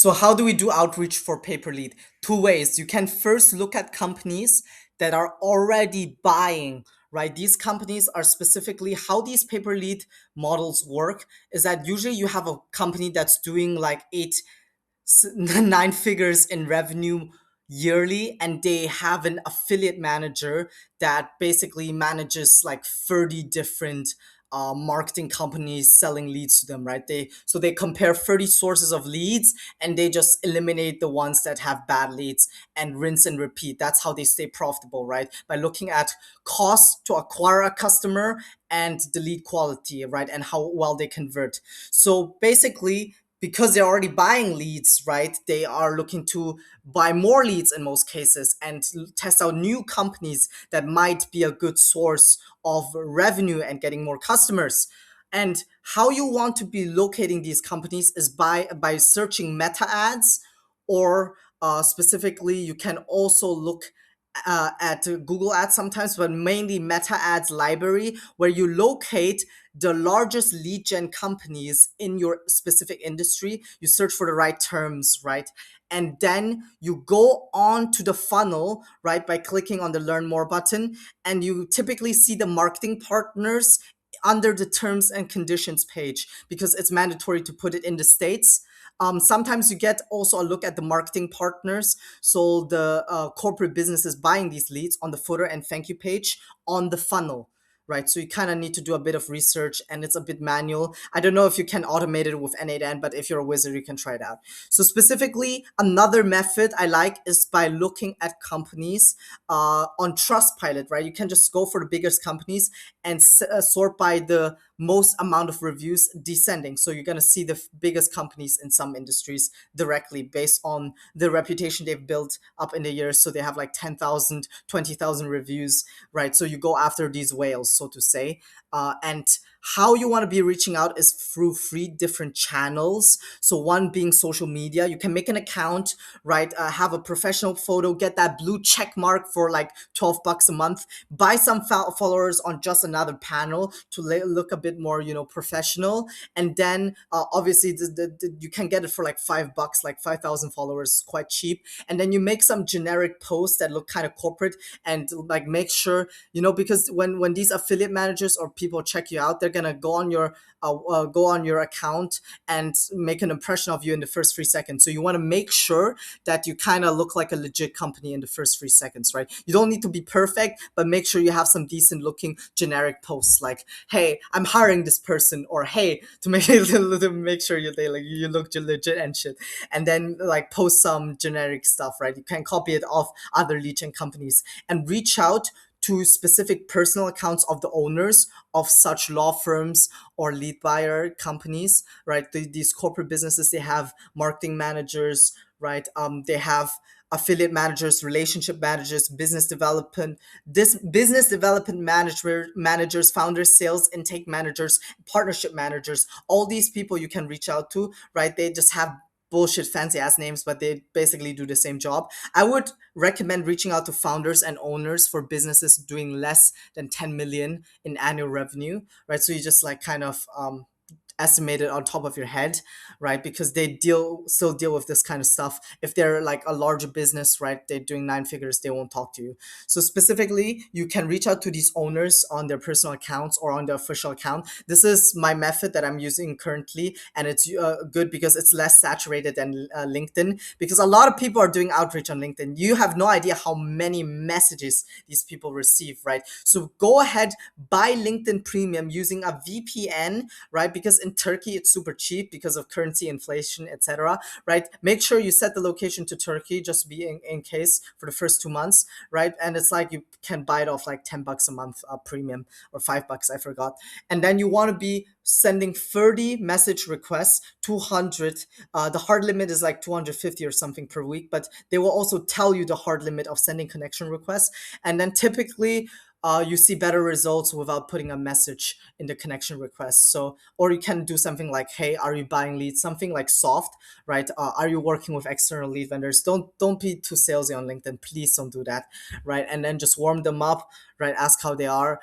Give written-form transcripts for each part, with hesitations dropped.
So how do we do outreach for pay per lead? Two ways. You can first look at companies that are already buying, right? These companies are specifically how these pay per lead models work is that usually you have a company that's doing like nine figures in revenue yearly, and they have an affiliate manager that basically manages like 30 different marketing companies selling leads to them, right? They compare 30 sources of leads, and they just eliminate the ones that have bad leads and rinse and repeat. That's how they stay profitable, right? By looking at cost to acquire a customer and the lead quality, right? And how well they convert. So basically, because they're already buying leads, right? They are looking to buy more leads in most cases and test out new companies that might be a good source of revenue and getting more customers. And how you want to be locating these companies is by searching meta ads, or specifically, you can also look at Google Ads sometimes, but mainly Meta Ads library, where you locate the largest lead gen companies in your specific industry. You search for the right terms, right? And then you go on to the funnel, right, by clicking on the Learn More button, and you typically see the marketing partners under the terms and conditions page because it's mandatory to put it in the States. Sometimes you get also a look at the marketing partners, so the corporate businesses buying these leads on the footer and thank you page on the funnel, right? So you kind of need to do a bit of research, and it's a bit manual. I don't know if you can automate it with N8N, but if you're a wizard, you can try it out. So specifically, another method I like is by looking at companies on Trustpilot, right? You can just go for the biggest companies and sort by the most amount of reviews descending. So you're going to see the biggest companies in some industries directly based on the reputation they've built up in the years. So they have like 10,000, 20,000 reviews, right? So you go after these whales, so to say. And how you want to be reaching out is through three different channels. So one being social media. You can make an account, right? Have a professional photo, get that blue check mark for like $12 a month, buy some followers on just another panel to look a bit more, professional. And then obviously you can get it for like $5, like 5,000 followers, quite cheap. And then you make some generic posts that look kind of corporate, and like make sure, because when these affiliate managers or people check you out, they're gonna go on your account and make an impression of you in the first 3 seconds. So you want to make sure that you kind of look like a legit company in the first 3 seconds, right? You don't need to be perfect, but make sure you have some decent looking generic posts like, "Hey, I'm hiring this person," or "Hey," to make to make sure you look legit and shit. And then like post some generic stuff, right? You can copy it off other lead gen companies and reach out to specific personal accounts of the owners of such law firms or lead buyer companies, right? These corporate businesses, they have marketing managers, right? They have affiliate managers, relationship managers, business development managers, founders, sales intake managers, partnership managers. All these people you can reach out to, right? They just have bullshit fancy ass names, but they basically do the same job. I would recommend reaching out to founders and owners for businesses doing less than 10 million in annual revenue, right? So you just like kind of estimate it on top of your head, right? Because they still deal with this kind of stuff. If they're like a larger business, right, they're doing nine figures, they won't talk to you. So specifically, you can reach out to these owners on their personal accounts or on their official account. This is my method that I'm using currently, and it's good because it's less saturated than LinkedIn, because a lot of people are doing outreach on LinkedIn. You have no idea how many messages these people receive, right? So go ahead, buy LinkedIn Premium using a VPN, right? Because in Turkey it's super cheap because of currency inflation, etc., right? Make sure you set the location to Turkey, just be in case, for the first 2 months, right? And it's like you can buy it off like $10 a month premium, or $5, I forgot. And then you want to be sending 30 message requests, 200. The hard limit is like 250 or something per week, but they will also tell you the hard limit of sending connection requests. And then typically you see better results without putting a message in the connection request. So, or you can do something like, "Hey, are you buying leads?" Something like soft, right? Are you working with external lead vendors? Don't be too salesy on LinkedIn. Please don't do that, right? And then just warm them up, right? Ask how they are,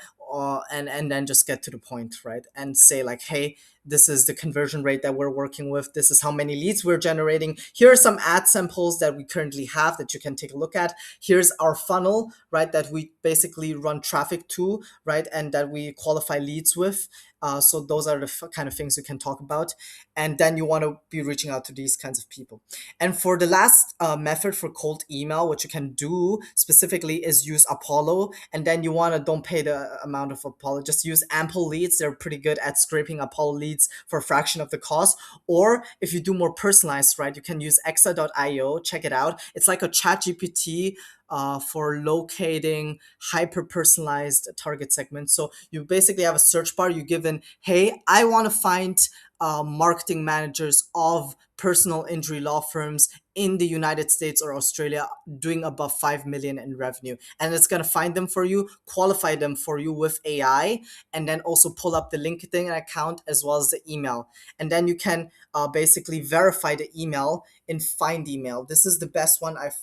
and then just get to the point, right? And say like, "Hey, This is the conversion rate that we're working with. This is how many leads we're generating. Here are some ad samples that we currently have that you can take a look at. Here's our funnel, right, that we basically run traffic to, right, and that we qualify leads with. So those are the kind of things you can talk about. And then you want to be reaching out to these kinds of people. And for the last method for cold email, what you can do specifically is use Apollo. And then you want to don't pay the amount of Apollo, just use Ample Leads. They're pretty good at scraping Apollo leads for a fraction of the cost. Or if you do more personalized, right, you can use exa.io. Check it out. It's like a chat GPT for locating hyper personalized target segments. So you basically have a search bar. You give in, hey, I want to find marketing managers of personal injury law firms in the United States or Australia doing above 5 million in revenue. And it's going to find them for you, qualify them for you with AI, and then also pull up the LinkedIn account as well as the email. And then you can basically verify the email in Find Email. This is the best one I've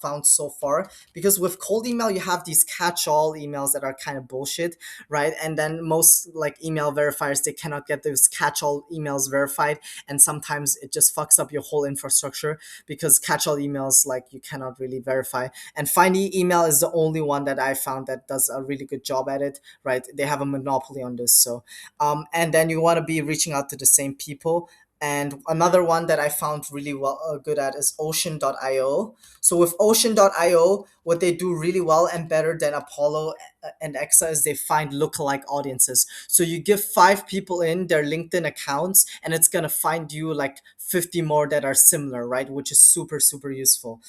found so far, because with cold email, you have these catch-all emails that are kind of bullshit, right? And then most like email verifiers, they cannot get those catch-all emails verified. And sometimes it just fucks up your whole infrastructure because catch-all emails, like, you cannot really verify. And Find Email is the only one that I found that does a really good job at it, right? They have a monopoly on this. So, and then you want to be reaching out to the same people. And another one that I found really well good at is Ocean.io. So with Ocean.io, what they do really well and better than Apollo and Exa is they find lookalike audiences. So you give 5 people in their LinkedIn accounts, and it's gonna find you like 50 more that are similar, right? Which is super, super useful.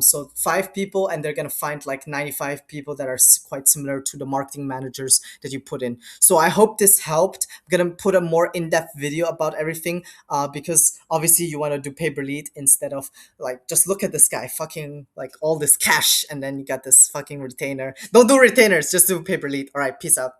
So 5 people, and they're gonna find like 95 people that are quite similar to the marketing managers that you put in. So I hope this helped. I'm gonna put a more in-depth video about everything, because obviously you want to do pay per lead instead of like just look at this guy fucking like all this cash and then you got this fucking retainer. Don't do retainers, just do pay per lead. All right, peace out.